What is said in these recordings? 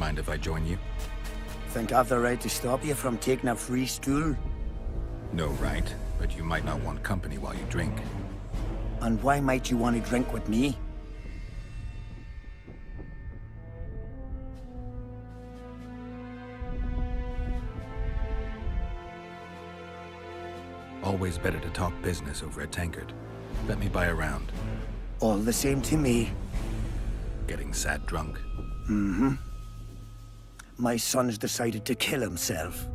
Mind if I join you? Think I've the right to stop you from taking a free stool? No right, but you might not want company while you drink. And why might you want to drink with me? Always better to talk business over a tankard. Let me buy a round. All the same to me. Getting sad drunk? Mm-hmm. My son's decided to kill himself.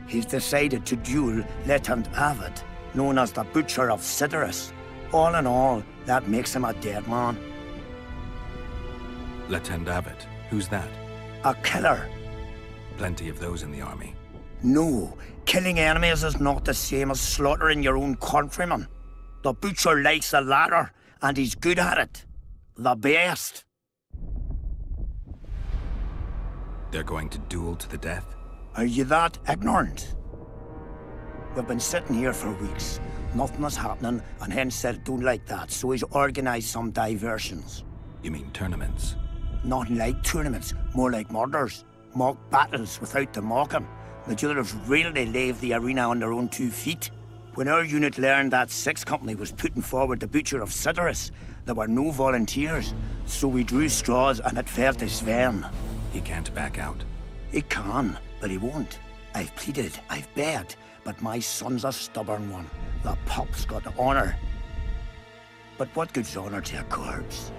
He's decided to duel Lieutenant Avid, known as the Butcher of Cidaris. All in all, that makes him a dead man. Lieutenant Avid? Who's that? A killer. Plenty of those in the army. No, killing enemies is not the same as slaughtering your own countrymen. The Butcher likes the latter, and he's good at it. The best. They're going to duel to the death? Are you that ignorant? We've been sitting here for weeks. Nothing is happening, and Hen said don't like that, so he's organised some diversions. You mean tournaments? Not like tournaments, more like murders. Mock battles without the mocking. The duellers really leave the arena on their own 2 feet. When our unit learned that 6th Company was putting forward the Butcher of Cidaris, there were no volunteers, so we drew straws and it fell to Sven. He can't back out. He can, but he won't. I've pleaded, I've begged, but my son's a stubborn one. The pup's got honor. But what good's honor to a corpse?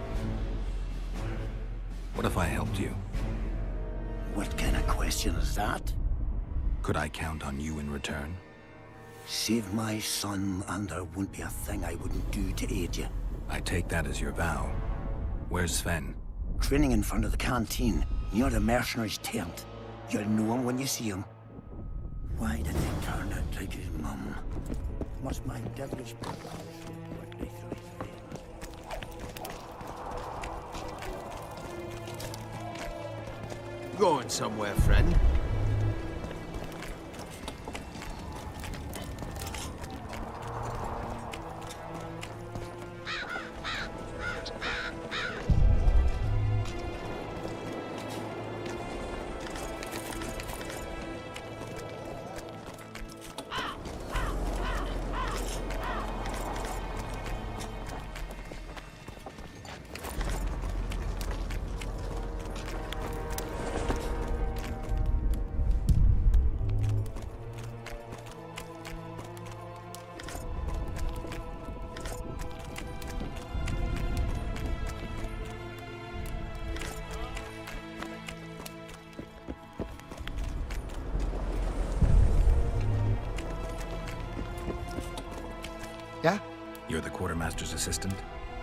What if I helped you? What kind of question is that? Could I count on you in return? Save my son, and there won't be a thing I wouldn't do to aid you. I take that as your vow. Where's Sven? Training in front of the canteen, near the mercenary's tent. You'll know him when you see him. Why did they turn out like his mum? Must my devilish quickly through his veins. Going somewhere, friend? Yeah? You're the quartermaster's assistant?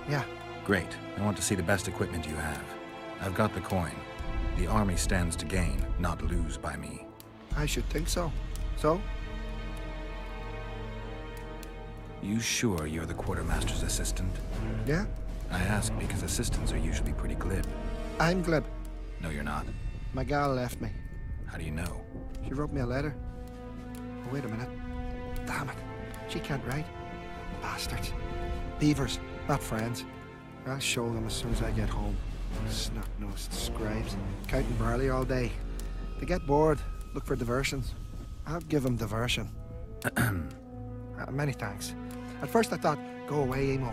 Yeah. Great. I want to see the best equipment you have. I've got the coin. The army stands to gain, not lose by me. I should think so. So? You sure you're the quartermaster's assistant? Yeah? I ask because assistants are usually pretty glib. I'm glib. No, you're not. My gal left me. How do you know? She wrote me a letter. Oh, wait a minute. Damn it. She can't write. Bastards. Beavers, not friends. I'll show them as soon as I get home. Snot-nosed scribes, counting barley all day. They get bored, look for diversions. I'll give them diversion. Many thanks. At first I thought, go away, Emo.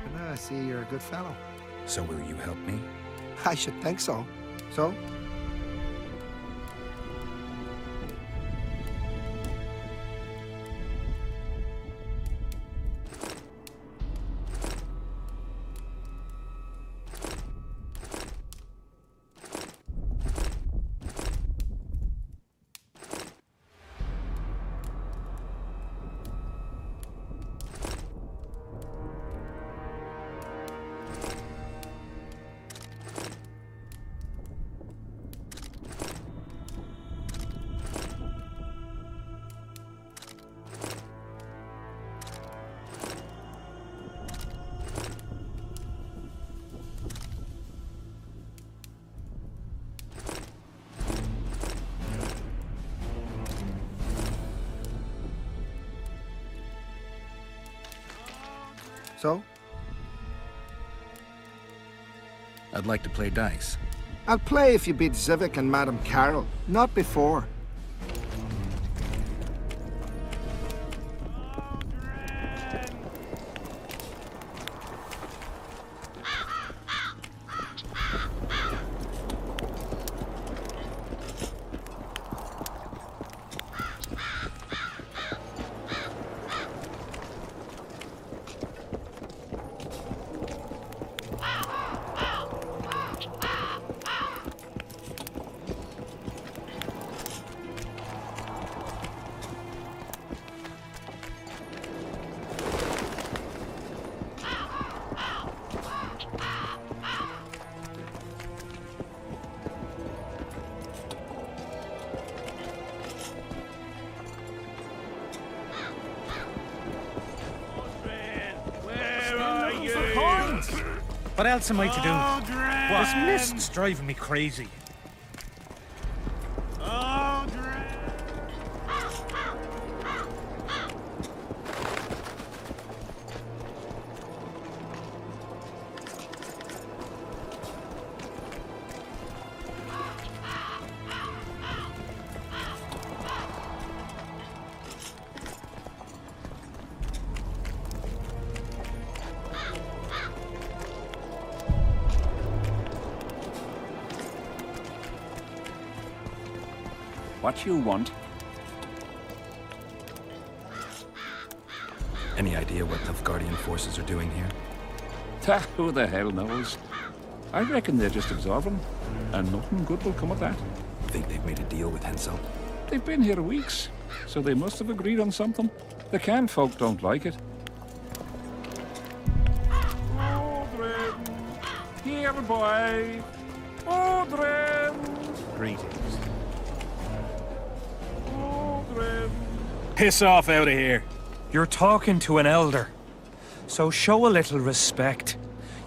But now I see you're a good fellow. So will you help me? I should think so. So? I'd like to play dice. I'll play if you beat Zivik and Madame Carroll, not before. What else am I to do? This mist's driving me crazy. What you want? Any idea what Nilfgaardian forces are doing here? Ta, who the hell knows? I reckon they're just absorbing, and nothing good will come of that. Think they've made a deal with Hensel? They've been here weeks, so they must have agreed on something. The Can folk don't like it. Odrin! Here, boy! Odrin! Greetings. Piss off out of here. You're talking to an elder, so show a little respect,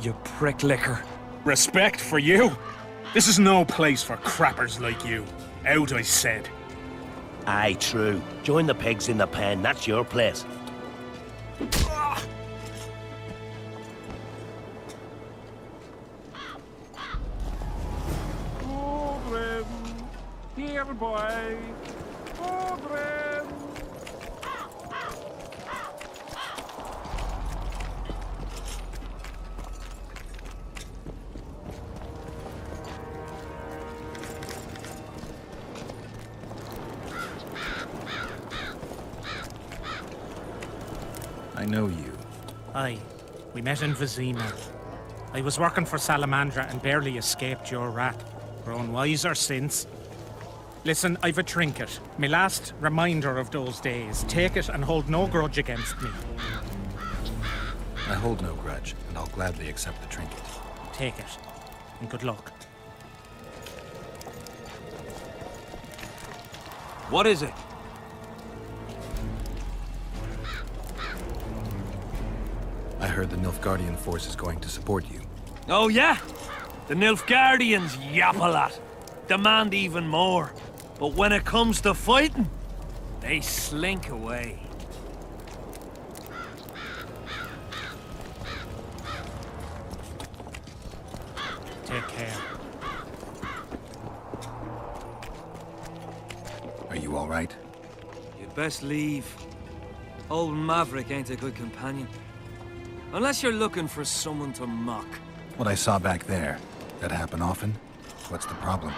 you pricklicker. Respect for you? This is no place for crappers like you. Out, I said. Aye, true. Join the pigs in the pen, that's your place. Odrin! Here, boy! Odrin! I know you. Aye, we met in Vizima. I was working for Salamandra and barely escaped your rat. Grown wiser since. Listen, I've a trinket. My last reminder of those days. Take it and hold no grudge against me. I hold no grudge, and I'll gladly accept the trinket. Take it, and good luck. What is it? I heard the Nilfgaardian force is going to support you. Oh, yeah? The Nilfgaardians yap a lot. Demand even more. But when it comes to fighting, they slink away. Take care. Are you all right? You'd best leave. Old Maverick ain't a good companion. Unless you're looking for someone to mock. What I saw back there, that happen often? What's the problem?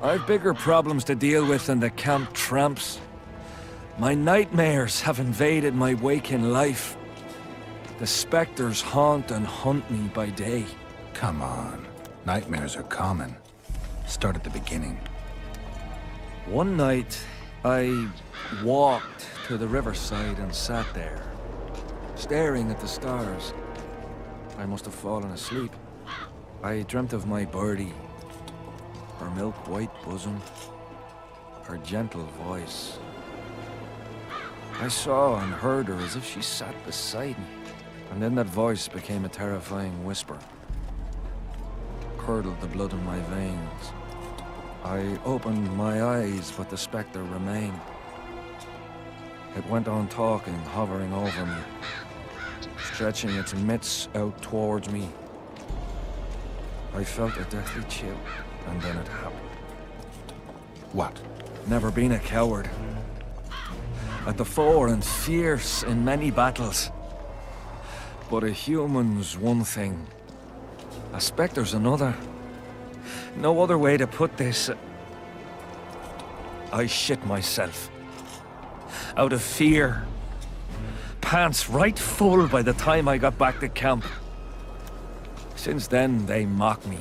I've bigger problems to deal with than the camp tramps. My nightmares have invaded my waking life. The specters haunt and hunt me by day. Come on. Nightmares are common. Start at the beginning. One night, I walked to the riverside and sat there, staring at the stars. I must have fallen asleep. I dreamt of my birdie, her milk-white bosom, her gentle voice. I saw and heard her as if she sat beside me, and then that voice became a terrifying whisper. Curdled the blood in my veins. I opened my eyes, but the spectre remained. It went on talking, hovering over me, stretching its mitts out towards me. I felt a deathly chill, and then it happened. What? Never been a coward. At the fore and fierce in many battles. But a human's one thing. A spectre's another. No other way to put this. I shit myself. Out of fear. Pants right full by the time I got back to camp. Since then, they mock me.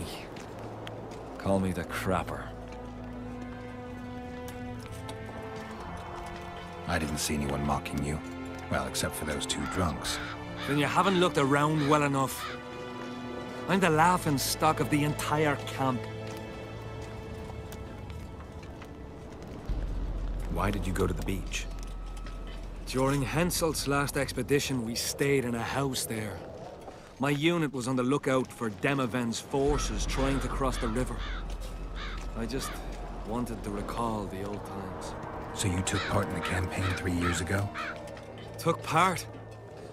Call me the crapper. I didn't see anyone mocking you. Well, except for those two drunks. Then you haven't looked around well enough. I'm the laughing stock of the entire camp. Why did you go to the beach? During Henselt's last expedition, we stayed in a house there. My unit was on the lookout for Demaven's forces trying to cross the river. I just wanted to recall the old times. So you took part in the campaign 3 years ago? Took part?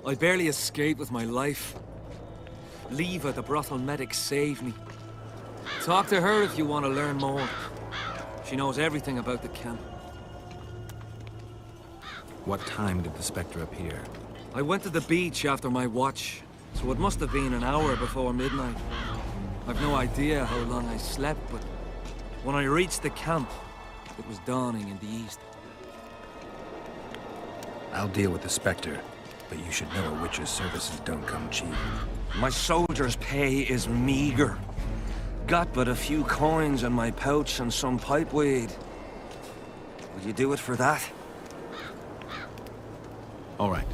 I barely escaped with my life. Leva, the brothel medic, saved me. Talk to her if you want to learn more. She knows everything about the camp. What time did the Spectre appear? I went to the beach after my watch, so it must have been an hour before midnight. I've no idea how long I slept, but when I reached the camp, it was dawning in the east. I'll deal with the Spectre, but you should know a witch's services don't come cheap. My soldier's pay is meager. Got but a few coins in my pouch and some pipeweed. Would you do it for that? All right.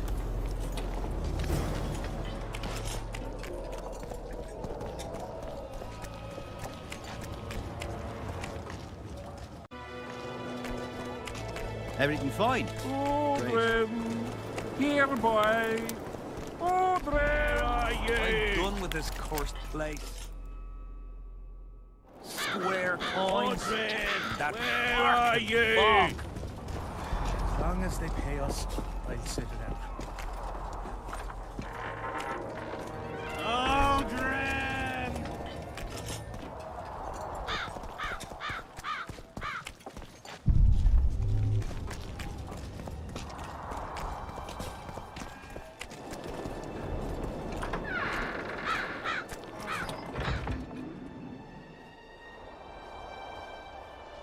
Everything fine? Here, boy. I'm done with this cursed place. Square coins. That Where are you? bog. As long as they pay us, I'll sit it out. Aldrin!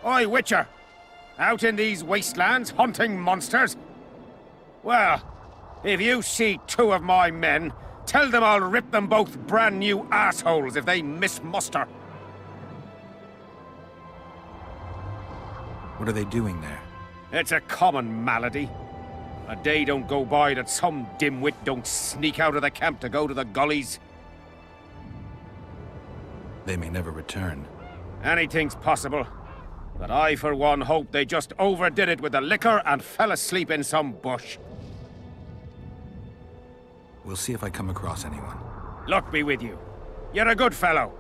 Oi, Witcher! Out in these wastelands, hunting monsters? Well, if you see two of my men, tell them I'll rip them both brand new assholes if they miss muster. What are they doing there? It's a common malady. A day don't go by that some dimwit don't sneak out of the camp to go to the gullies. They may never return. Anything's possible. But I, for one, hope they just overdid it with the liquor and fell asleep in some bush. We'll see if I come across anyone. Luck be with you. You're a good fellow.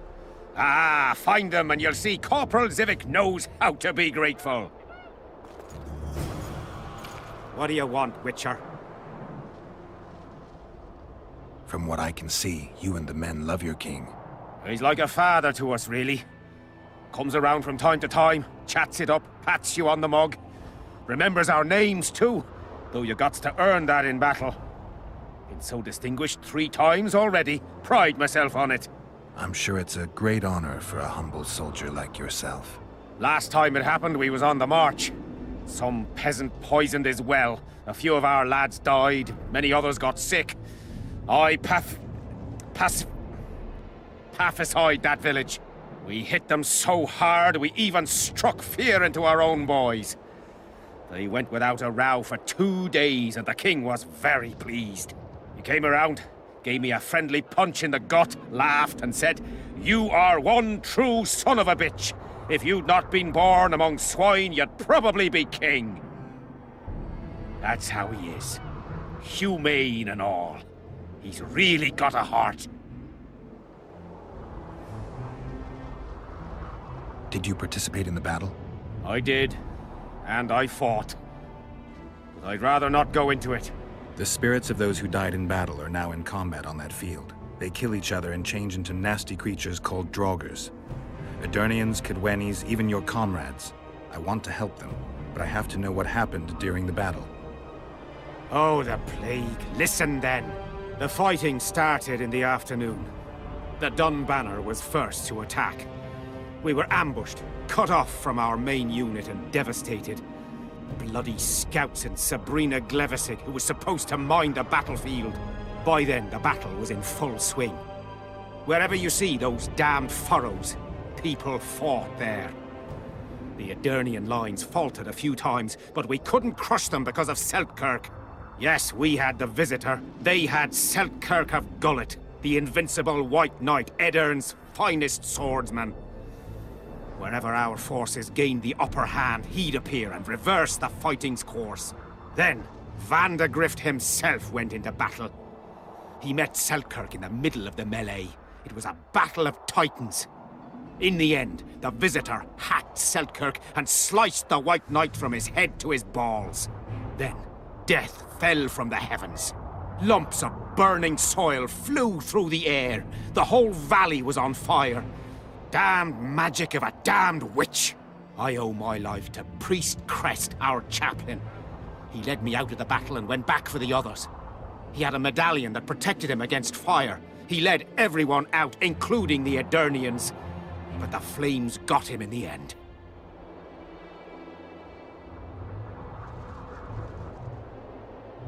Ah, find them and you'll see Corporal Zivik knows how to be grateful. What do you want, Witcher? From what I can see, you and the men love your king. He's like a father to us, really. Comes around from time to time, chats it up, pats you on the mug. Remembers our names, too, though you gots to earn that in battle. Been so distinguished 3 times already. Pride myself on it. I'm sure it's a great honor for a humble soldier like yourself. Last time it happened, we was on the march. Some peasant poisoned his well. A few of our lads died, many others got sick. I pacified that village. We hit them so hard, we even struck fear into our own boys. They went without a row for 2 days, and the king was very pleased. He came around, gave me a friendly punch in the gut, laughed, and said, "You are one true son of a bitch. If you'd not been born among swine, you'd probably be king." That's how he is. Humane and all. He's really got a heart. Did you participate in the battle? I did, and I fought. But I'd rather not go into it. The spirits of those who died in battle are now in combat on that field. They kill each other and change into nasty creatures called Draugrs. Eternians, Kaedwenis, even your comrades. I want to help them, but I have to know what happened during the battle. Oh, the plague. Listen then. The fighting started in the afternoon. The Dun Banner was first to attack. We were ambushed, cut off from our main unit and devastated. Bloody scouts and Sabrina Glevissig, who was supposed to mind the battlefield. By then, the battle was in full swing. Wherever you see those damned furrows, people fought there. The Eternian lines faltered a few times, but we couldn't crush them because of Seltkirk. Yes, we had the Visitor. They had Seltkirk of Gullet, the invincible White Knight, Edern's finest swordsman. Wherever our forces gained the upper hand, he'd appear and reverse the fighting's course. Then, Vandegrift himself went into battle. He met Seltkirk in the middle of the melee. It was a battle of titans. In the end, the Visitor hacked Seltkirk and sliced the White Knight from his head to his balls. Then, death fell from the heavens. Lumps of burning soil flew through the air. The whole valley was on fire. Damned magic of a damned witch. I owe my life to Priest Crest, our chaplain. He led me out of the battle and went back for the others. He had a medallion that protected him against fire. He led everyone out, including the Eternians. But the flames got him in the end.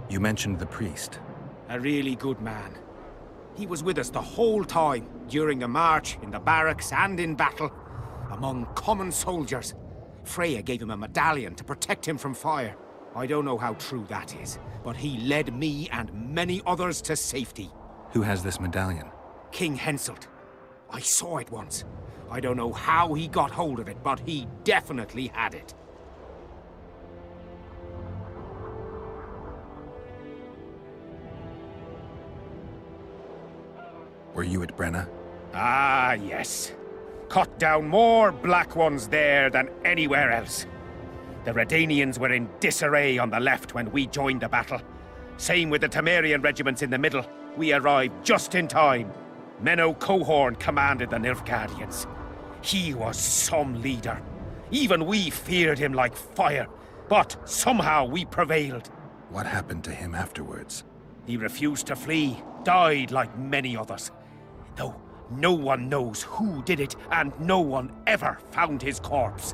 You mentioned the priest. A really good man. He was with us the whole time, during the march, in the barracks, and in battle. Among common soldiers. Freya gave him a medallion to protect him from fire. I don't know how true that is, but he led me and many others to safety. Who has this medallion? King Henselt. I saw it once. I don't know how he got hold of it, but he definitely had it. Were you at Brenna? Ah, yes. Cut down more Black Ones there than anywhere else. The Redanians were in disarray on the left when we joined the battle. Same with the Temerian regiments in the middle. We arrived just in time. Menno Cohorn commanded the Nilfgaardians. He was some leader. Even we feared him like fire. But somehow we prevailed. What happened to him afterwards? He refused to flee, died like many others. Though no one knows who did it, and no one ever found his corpse.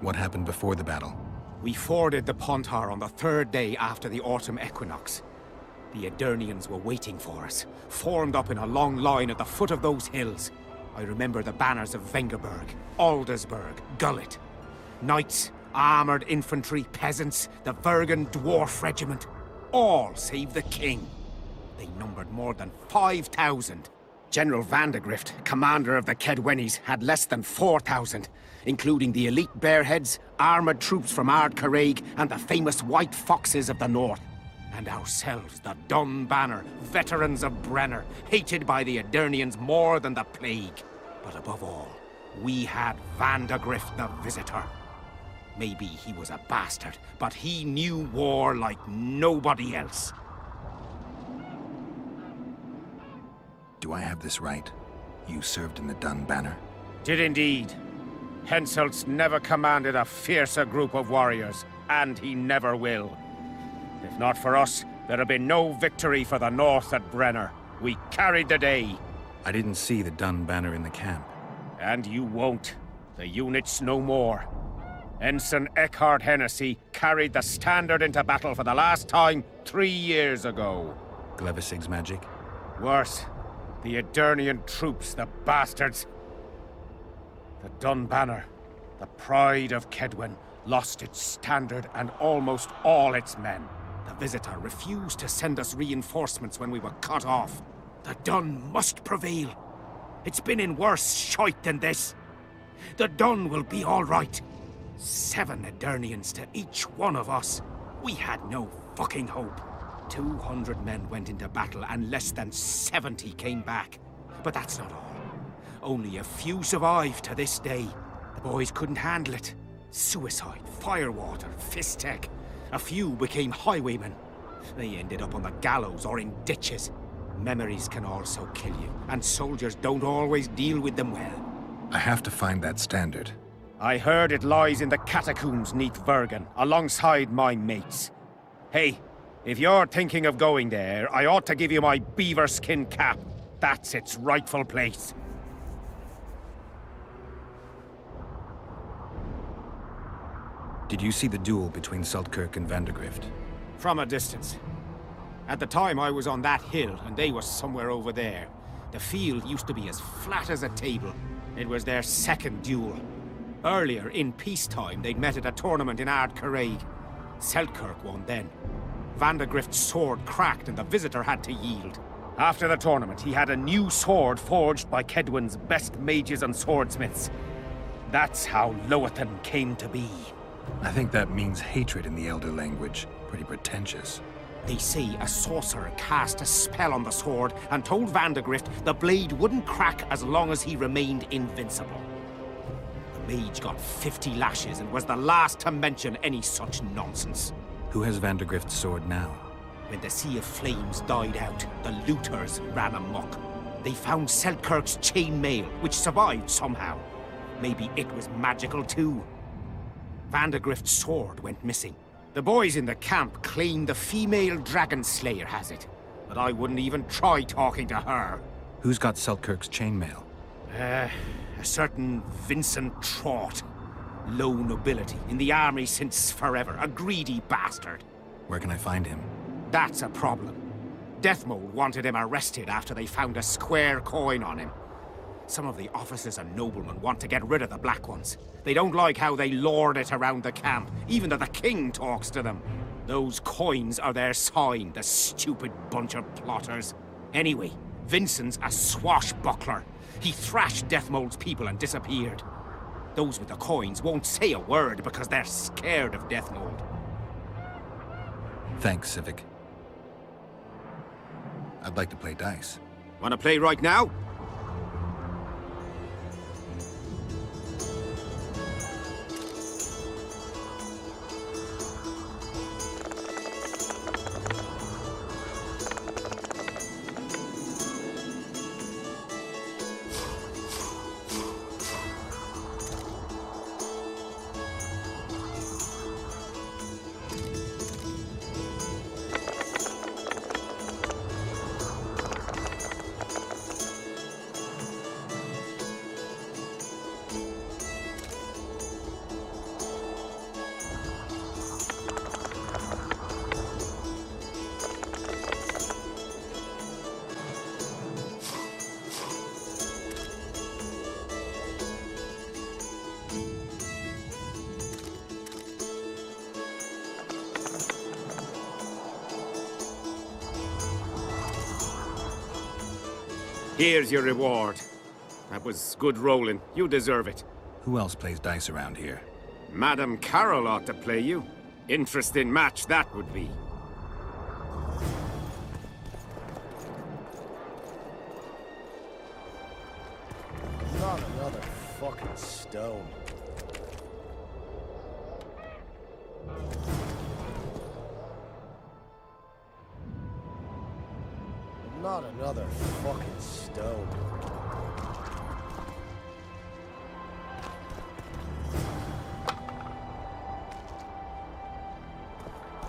What happened before the battle? We forded the Pontar on the third day after the autumn equinox. The Eternians were waiting for us, formed up in a long line at the foot of those hills. I remember the banners of Vengerberg, Aldersburg, Gullet. Knights, armored infantry, peasants, the Vergen Dwarf Regiment. All save the king. They numbered more than 5,000. General Vandegrift, commander of the Kaedwenis, had less than 4,000, including the elite Bearheads, armored troops from Ard Caraig, and the famous White Foxes of the North. And ourselves, the Dun Banner, veterans of Brenner, hated by the Eternians more than the plague. But above all, we had Vandegrift the Visitor. Maybe he was a bastard, but he knew war like nobody else. Do I have this right? You served in the Dun Banner? Did indeed. Henselt's never commanded a fiercer group of warriors, and he never will. If not for us, there'd have been no victory for the North at Brenner. We carried the day. I didn't see the Dun Banner in the camp. And you won't. The unit's no more. Ensign Eckhard Hennessy carried the standard into battle for the last time 3 years ago. Glevissig's magic? Worse. The Eternian troops, the bastards. The Dun Banner, the pride of Kaedwen, lost its standard and almost all its men. The Visitor refused to send us reinforcements when we were cut off. The Dun must prevail. It's been in worse shite than this. The Dun will be all right. 7 Eternians to each one of us. We had no fucking hope. 200 men went into battle and less than 70 came back. But that's not all. Only a few survived to this day. The boys couldn't handle it. Suicide, firewater, fistek. A few became highwaymen. They ended up on the gallows or in ditches. Memories can also kill you, and soldiers don't always deal with them well. I have to find that standard. I heard it lies in the catacombs neath Vergen, alongside my mates. Hey, if you're thinking of going there, I ought to give you my beaver skin cap. That's its rightful place. Did you see the duel between Seltkirk and Vandergrift? From a distance. At the time, I was on that hill, and they were somewhere over there. The field used to be as flat as a table. It was their second duel. Earlier, in peacetime, they'd met at a tournament in Ard Caraig. Seltkirk won then. Vandergrift's sword cracked, and the visitor had to yield. After the tournament, he had a new sword forged by Kaedwen's best mages and swordsmiths. That's how Loathan came to be. I think that means hatred in the Elder language. Pretty pretentious. They say a sorcerer cast a spell on the sword and told Vandergrift the blade wouldn't crack as long as he remained invincible. The mage got 50 lashes and was the last to mention any such nonsense. Who has Vandergrift's sword now? When the Sea of Flames died out, the looters ran amok. They found Seltkirk's chainmail, which survived somehow. Maybe it was magical too. Vandergrift's sword went missing. The boys in the camp claim the female dragon slayer has it, but I wouldn't even try talking to her. Who's got Seltkirk's chainmail? A certain Vincent Trott. Low nobility, in the army since forever, a greedy bastard. Where can I find him? That's a problem. Deathmold wanted him arrested after they found a square coin on him. Some of the officers and noblemen want to get rid of the Black Ones. They don't like how they lord it around the camp, even though the king talks to them. Those coins are their sign, the stupid bunch of plotters. Anyway, Vincent's a swashbuckler. He thrashed Deathmold's people and disappeared. Those with the coins won't say a word because they're scared of Deathmold. Thanks, Civic. I'd like to play dice. Wanna play right now? Here's your reward. That was good rolling. You deserve it. Who else plays dice around here? Madam Carroll ought to play you. Interesting match that would be. Not another fucking stone. Not another fucking stone.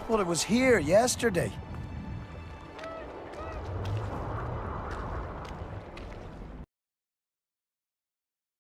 Well, it was here yesterday.